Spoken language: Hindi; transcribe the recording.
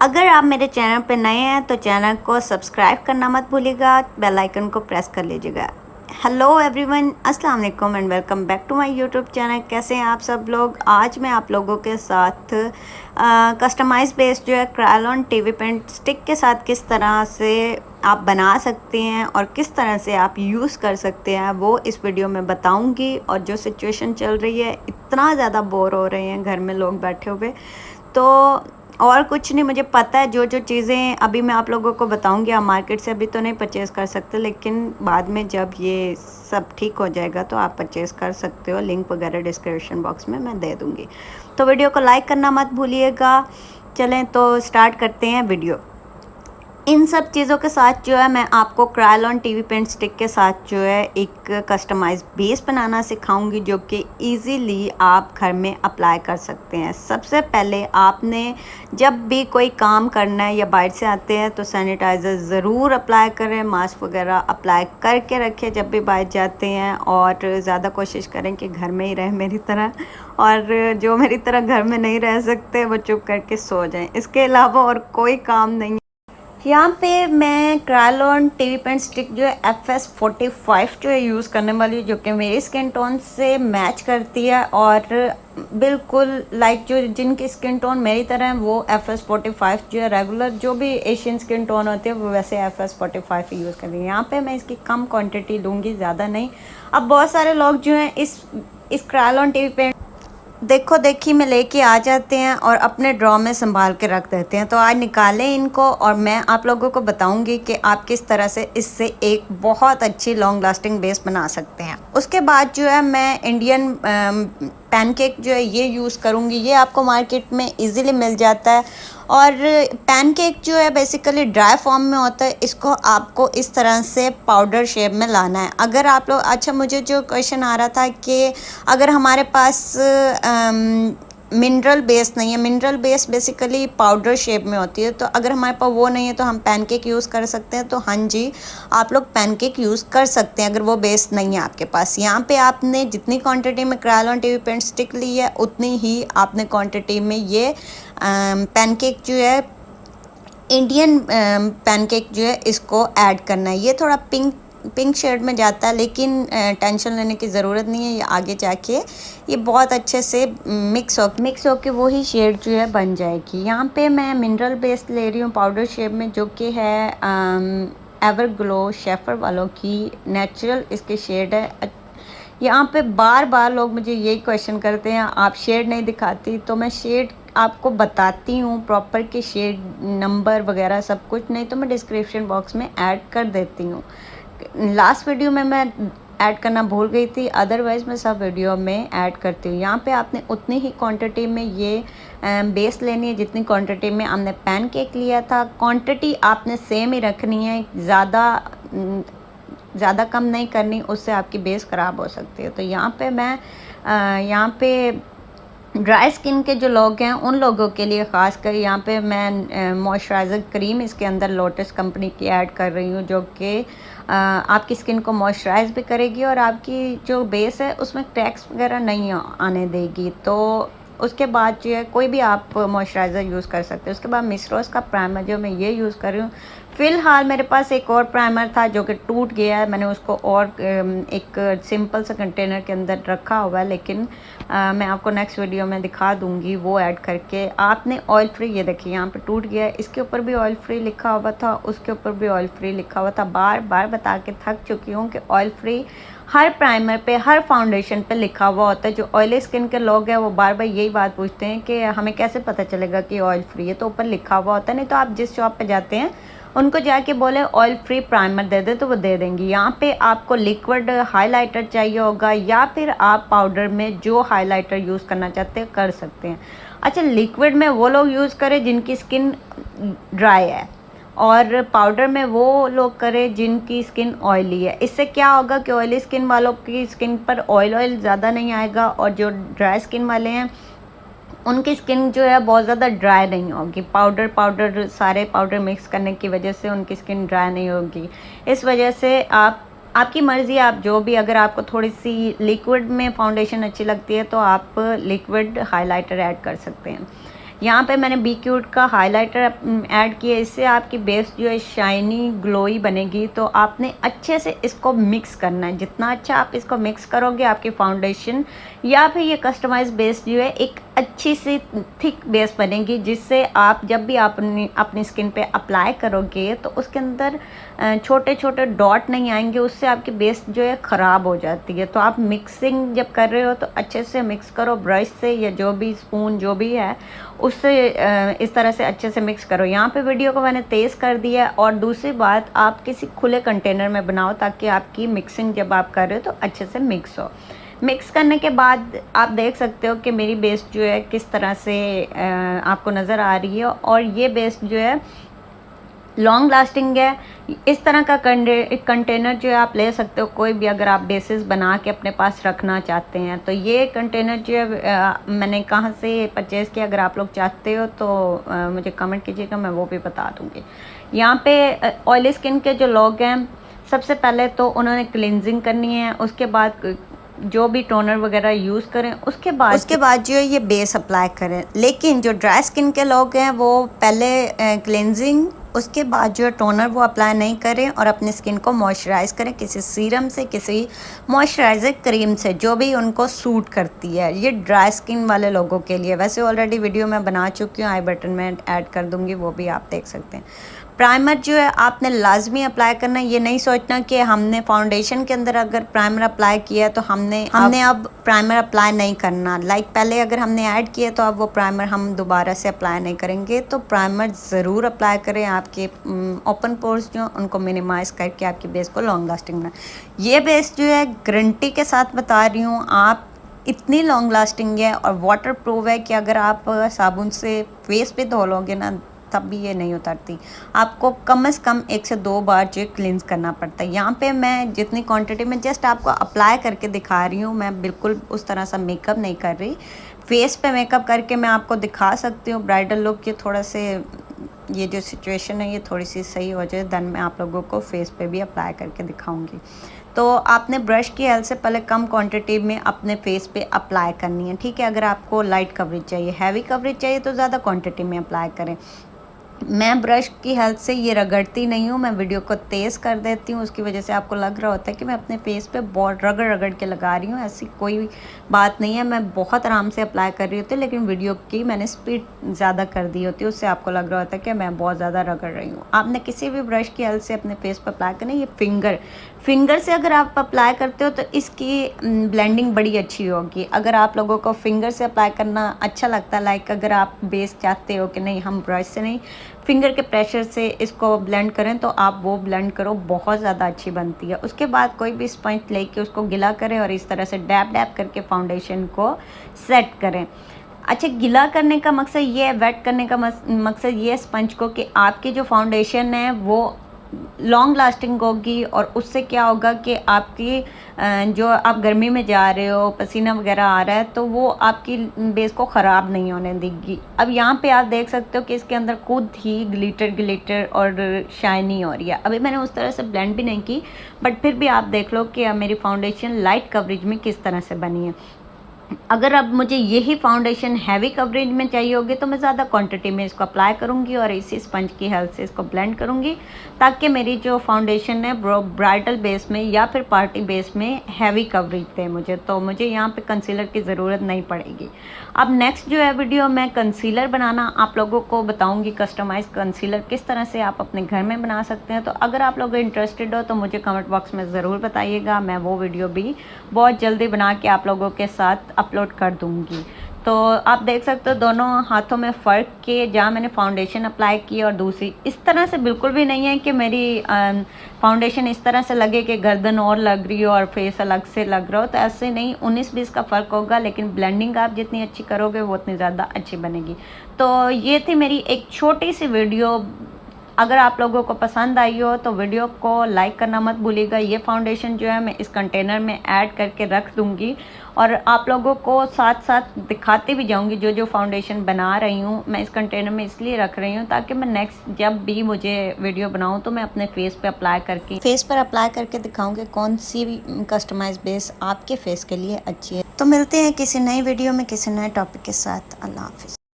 अगर आप मेरे चैनल पर नए हैं तो चैनल को सब्सक्राइब करना मत भूलिएगा, बेल आइकन को प्रेस कर लीजिएगा। हेलो एवरीवन, अस्सलाम वालेकुम and welcome back to my YouTube channel. कैसे हैं आप सब लोग। आज मैं आप लोगों के साथ कस्टमाइज बेस्ड जो है क्रायोन टीवी पेंट स्टिक के साथ किस तरह से आप बना सकते हैं और किस तरह से आप यूज़ कर सकते हैं वो इस वीडियो में बताऊंगी। और जो सिचुएशन चल रही है, इतना ज़्यादा बोर हो रहे हैं घर में लोग बैठे हुए, तो और कुछ नहीं, मुझे पता है जो जो चीज़ें अभी मैं आप लोगों को बताऊंगी आप मार्केट से अभी तो नहीं परचेज़ कर सकते, लेकिन बाद में जब ये सब ठीक हो जाएगा तो आप परचेज़ कर सकते हो। लिंक वगैरह डिस्क्रिप्शन बॉक्स में मैं दे दूंगी। तो वीडियो को लाइक करना मत भूलिएगा। चलें तो स्टार्ट करते हैं वीडियो। इन सब चीज़ों के साथ जो है मैं आपको क्रायोन टीवी पेंट स्टिक के साथ जो है एक कस्टमाइज बेस बनाना सिखाऊंगी, जो कि इजीली आप घर में अप्लाई कर सकते हैं। सबसे पहले आपने जब भी कोई काम करना है या बाहर से आते हैं तो सैनिटाइज़र ज़रूर अप्लाई करें, मास्क वगैरह अप्लाई करके रखें जब भी बाहर जाते हैं। और ज़्यादा कोशिश करें कि घर में ही रहें मेरी तरह, और जो मेरी तरह घर में नहीं रह सकते वो चुप करके सो जाएं। इसके अलावा और कोई काम नहीं। यहाँ पे मैं क्रायोन टीवी पेंट स्टिक जो है FS45 जो है यूज़ करने वाली हूँ, जो कि मेरी स्किन टोन से मैच करती है। और बिल्कुल लाइक जो जिनकी स्किन टोन मेरी तरह है वो FS45 जो है रेगुलर जो भी एशियन स्किन टोन होती है वो वैसे FS45 यूज़ करती है। यहाँ पे मैं इसकी कम क्वांटिटी लूँगी, ज़्यादा नहीं। अब बहुत सारे लोग जो हैं इस क्रायोन टीवी पेंट देखो देखी में लेके आ जाते हैं और अपने ड्रॉ में संभाल के रख देते हैं। तो आज निकालें इनको और मैं आप लोगों को बताऊंगी कि आप किस तरह से इससे एक बहुत अच्छी लॉन्ग लास्टिंग बेस बना सकते हैं। उसके बाद जो है मैं इंडियन पैनकेक जो है ये यूज़ करूँगी। ये आपको मार्केट में इजीली मिल जाता है। और पैनकेक जो है बेसिकली ड्राई फॉर्म में होता है। इसको आपको इस तरह से पाउडर शेप में लाना है। अगर आप लोग अच्छा, मुझे जो क्वेश्चन आ रहा था कि अगर हमारे पास मिनरल बेस नहीं है, mineral base basically powder shape में होती है, तो अगर हमारे पास वो नहीं है तो हम पैनकेक यूज़ कर सकते हैं। तो हाँ जी, आप लोग पैनकेक यूज़ कर सकते हैं अगर वो बेस नहीं है आपके पास। यहाँ पे आपने जितनी क्वांटिटी में क्रायोन टीवी पेंट स्टिक ली है उतनी ही आपने क्वांटिटी में ये पैनकेक जो है इंडियन पैनकेक जो है इसको ऐड करना है। ये थोड़ा पिंक शेड में जाता है, लेकिन टेंशन लेने की ज़रूरत नहीं है। ये आगे जाके ये बहुत अच्छे से मिक्स हो के वही शेड जो है बन जाएगी। यहाँ पे मैं मिनरल बेस ले रही हूँ पाउडर शेप में, जो कि है एवरग्लो शेफर वालों की नेचुरल इसकी शेड है। यहाँ पे बार बार लोग मुझे यही क्वेश्चन करते हैं आप शेड नहीं दिखाती, तो मैं शेड आपको बताती हूँ प्रॉपर कि शेड नंबर वगैरह सब कुछ, नहीं तो मैं डिस्क्रिप्शन बॉक्स में ऐड कर देती हूँ। लास्ट वीडियो में मैं ऐड करना भूल गई थी, अदरवाइज़ मैं सब वीडियो में ऐड करती हूँ। यहाँ पे आपने उतनी ही क्वांटिटी में ये बेस लेनी है जितनी क्वांटिटी में हमने पैनकेक लिया था। क्वांटिटी आपने सेम ही रखनी है, ज़्यादा कम नहीं करनी, उससे आपकी बेस ख़राब हो सकती है। तो यहाँ पे ड्राई स्किन के जो लोग हैं उन लोगों के लिए ख़ास कर यहाँ पे मैं मॉइस्चराइज़र क्रीम इसके अंदर लोटस कंपनी की ऐड कर रही हूँ, जो कि आपकी स्किन को मॉइस्चराइज़ भी करेगी और आपकी जो बेस है उसमें क्रैक्स वगैरह नहीं आने देगी। तो उसके बाद जो है कोई भी आप मॉइस्चराइज़र यूज़ कर सकते हैं। उसके बाद मिसरोस का प्राइमर जो मैं ये यूज़ कर रही हूँ। फ़िलहाल मेरे पास एक और प्राइमर था जो कि टूट गया है, मैंने उसको और एक सिंपल सा कंटेनर के अंदर रखा हुआ है, लेकिन मैं आपको नेक्स्ट वीडियो में दिखा दूँगी वो ऐड करके। आपने ऑयल फ्री, ये देखिए यहाँ पे टूट गया है, इसके ऊपर भी ऑयल फ्री लिखा हुआ था, उसके ऊपर भी ऑयल फ्री लिखा हुआ था। बार बार बता के थक चुकी हूँ कि ऑयल फ्री हर प्राइमर पे, हर फाउंडेशन पे लिखा हुआ होता है। जो ऑयली स्किन के लोग हैं वो बार बार यही बात पूछते हैं कि हमें कैसे पता चलेगा कि ऑयल फ्री है, तो ऊपर लिखा हुआ होता है। नहीं तो आप जिस शॉप पे जाते हैं उनको जाके बोले ऑयल फ्री प्राइमर दे दे तो वो दे देंगी। यहाँ पे आपको लिक्विड हाइलाइटर चाहिए होगा या फिर आप पाउडर में जो हाइलाइटर यूज़ करना चाहते हैं कर सकते हैं। अच्छा, लिक्विड में वो लोग यूज़ करें जिनकी स्किन ड्राई है, और पाउडर में वो लोग करें जिनकी स्किन ऑयली है। इससे क्या होगा कि ऑयली स्किन वालों की स्किन पर ऑयल ज़्यादा नहीं आएगा, और जो ड्राई स्किन वाले हैं उनकी स्किन जो है बहुत ज़्यादा ड्राई नहीं होगी। सारे पाउडर मिक्स करने की वजह से उनकी स्किन ड्राई नहीं होगी। इस वजह से आपकी मर्ज़ी, आप जो भी, अगर आपको थोड़ी सी लिक्विड में फाउंडेशन अच्छी लगती है तो आप लिक्विड हाइलाइटर ऐड कर सकते हैं। यहाँ पे मैंने बी क्यूट का हाइलाइटर ऐड किया, इससे आपकी बेस जो है शाइनी ग्लोई बनेगी। तो आपने अच्छे से इसको मिक्स करना है, जितना अच्छा आप इसको मिक्स करोगे आपकी फाउंडेशन या फिर ये कस्टमाइज बेस जो है एक अच्छी सी थिक बेस बनेगी, जिससे आप जब भी आप अपनी स्किन पे अप्लाई करोगे तो उसके अंदर छोटे छोटे डॉट नहीं आएंगे, उससे आपकी बेस जो है ख़राब हो जाती है। तो आप मिक्सिंग जब कर रहे हो तो अच्छे से मिक्स करो ब्रश से या जो भी स्पून जो भी है उससे इस तरह से अच्छे से मिक्स करो। यहाँ पे वीडियो को मैंने तेज़ कर दिया है। और दूसरी बात, आप किसी खुले कंटेनर में बनाओ ताकि आपकी मिक्सिंग जब आप कर रहे हो तो अच्छे से मिक्स हो। मिक्स करने के बाद आप देख सकते हो कि मेरी बेस जो है किस तरह से आपको नज़र आ रही है। और ये बेस जो है लॉन्ग लास्टिंग है। इस तरह का कंटेनर जो है आप ले सकते हो कोई भी, अगर आप बेसिस बना के अपने पास रखना चाहते हैं। तो ये कंटेनर जो है मैंने कहाँ से परचेज़ किया, अगर आप लोग चाहते हो तो मुझे कमेंट कीजिएगा, मैं वो भी बता दूँगी। यहाँ पे ऑयली स्किन के जो लोग हैं, सबसे पहले तो उन्होंने क्लिनजिंग करनी है, उसके बाद जो भी टोनर वगैरह यूज़ करें, उसके बाद जो है ये बेस अप्लाई करें। लेकिन जो ड्राई स्किन के लोग हैं वो पहले क्लेंजिंग, उसके बाद जो है टोनर वो अप्लाई नहीं करें और अपनी स्किन को मॉइस्चराइज़ करें किसी सीरम से, किसी मॉइस्चराइजर क्रीम से, जो भी उनको सूट करती है। ये ड्राई स्किन वाले लोगों के लिए, वैसे ऑलरेडी वीडियो मैं बना चुकी हूँ, आई बटन में ऐड कर दूँगी, वो भी आप देख सकते हैं। प्राइमर जो है आपने लाजमी अप्लाई करना है। ये नहीं सोचना कि हमने फाउंडेशन के अंदर अगर प्राइमर अप्लाई किया है तो हमने अब प्राइमर अप्लाई नहीं करना। पहले अगर हमने ऐड किया तो अब वो प्राइमर हम दोबारा से अप्लाई नहीं करेंगे। तो प्राइमर ज़रूर अप्लाई करें, आपके ओपन पोर्स जो उनको मिनिमाइज़ करके आपकी बेस को लॉन्ग लास्टिंग बना। ये बेस जो है गारंटी के साथ बता रही हूँ, आप इतनी लॉन्ग लास्टिंग है और वाटर प्रूफ है कि अगर आप साबुन से फेस पे धो लोगे ना तब भी ये नहीं उतरती। आपको कम से कम 1 से 2 बार जो क्लींस करना पड़ता है। यहाँ पे मैं जितनी क्वांटिटी में जस्ट आपको अप्लाई करके दिखा रही हूँ, मैं बिल्कुल उस तरह सा मेकअप नहीं कर रही। फेस पे मेकअप करके मैं आपको दिखा सकती हूँ ब्राइडल लुक के, थोड़ा से ये जो सिचुएशन है ये थोड़ी सी सही हो जाए, देन मैं आप लोगों को फेस पे भी अप्लाई करके दिखाऊंगी। तो आपने ब्रश की हेल्प से पहले कम क्वांटिटी में अपने फेस पे अप्लाई करनी है, ठीक है। अगर आपको लाइट कवरेज चाहिए, हैवी कवरेज चाहिए तो ज़्यादा क्वांटिटी में अप्लाई करें। मैं ब्रश की हेल्प से ये रगड़ती नहीं हूँ, मैं वीडियो को तेज़ कर देती हूँ, उसकी वजह से आपको लग रहा होता है कि मैं अपने फेस पे बहुत रगड़ के लगा रही हूँ। ऐसी कोई बात नहीं है, मैं बहुत आराम से अप्लाई कर रही होती हूँ, लेकिन वीडियो की मैंने स्पीड ज़्यादा कर दी होती है, उससे आपको लग रहा होता है कि मैं बहुत ज़्यादा रगड़ रही हूँ। आपने किसी भी ब्रश की हेल्प से अपने फेस पर अप्लाई करना है। ये फिंगर से अगर आप अप्लाई करते हो तो इसकी ब्लेंडिंग बड़ी अच्छी होगी। अगर आप लोगों को फिंगर से अप्लाई करना अच्छा लगता है, अगर आप बेस चाहते हो कि नहीं हम ब्रश से नहीं फिंगर के प्रेशर से इसको ब्लेंड करें, तो आप वो ब्लेंड करो, बहुत ज़्यादा अच्छी बनती है। उसके बाद कोई भी स्पंज लेके उसको गिला करें और इस तरह से डैब करके फाउंडेशन को सेट करें। अच्छा, गिला करने का मकसद ये है, वेट करने का मकसद ये है स्पंज को कि आपकी जो फाउंडेशन है वो लॉन्ग लास्टिंग होगी। और उससे क्या होगा कि आपकी जो आप गर्मी में जा रहे हो, पसीना वगैरह आ रहा है, तो वो आपकी बेस को ख़राब नहीं होने देगी। अब यहाँ पे आप देख सकते हो कि इसके अंदर खुद ही ग्लिटर और शाइनी हो रही है। अभी मैंने उस तरह से ब्लेंड भी नहीं की, बट फिर भी आप देख लो कि मेरी फाउंडेशन लाइट कवरेज में किस तरह से बनी है। अगर अब मुझे यही फाउंडेशन हैवी कवरेज में चाहिए होगी तो मैं ज़्यादा क्वांटिटी में इसको अप्लाई करूँगी और इसी स्पंज की हेल्प से इसको ब्लेंड करूँगी, ताकि मेरी जो फाउंडेशन है वो ब्राइडल बेस में या फिर पार्टी बेस में हैवी कवरेज दे मुझे, तो मुझे यहाँ पे कंसीलर की ज़रूरत नहीं पड़ेगी। अब नेक्स्ट जो है वीडियो मैं कंसीलर बनाना आप लोगों को बताऊँगी, कस्टमाइज कंसीलर किस तरह से आप अपने घर में बना सकते हैं। तो अगर आप लोग इंटरेस्टेड हो तो मुझे कमेंट बॉक्स में ज़रूर बताइएगा, मैं वो वीडियो भी बहुत जल्दी बना के आप लोगों के साथ अपलोड कर दूंगी। तो आप देख सकते हो दोनों हाथों में फ़र्क के, जहाँ मैंने फाउंडेशन अप्लाई की और दूसरी इस तरह से बिल्कुल भी नहीं है कि मेरी फाउंडेशन इस तरह से लगे कि गर्दन और लग रही हो और फेस अलग से लग रहा हो, तो ऐसे नहीं, 19-20 का फ़र्क होगा, लेकिन ब्लेंडिंग आप जितनी अच्छी करोगे वो उतनी ज़्यादा अच्छी बनेगी। तो ये थी मेरी एक छोटी सी वीडियो। अगर आप लोगों को पसंद आई हो तो वीडियो को लाइक करना मत भूलिएगा। ये फाउंडेशन जो है मैं इस कंटेनर में ऐड करके रख दूँगी और आप लोगों को साथ साथ दिखाती भी जाऊँगी जो जो फाउंडेशन बना रही हूँ। मैं इस कंटेनर में इसलिए रख रही हूँ ताकि मैं नेक्स्ट जब भी मुझे वीडियो बनाऊँ तो मैं अपने फेस पर अप्लाई करके दिखाऊँगी कौन सी कस्टमाइज बेस आपके फेस के लिए अच्छी है। तो मिलते हैं किसी नई वीडियो में किसी नए टॉपिक के साथ। अल्लाह हाफिज़।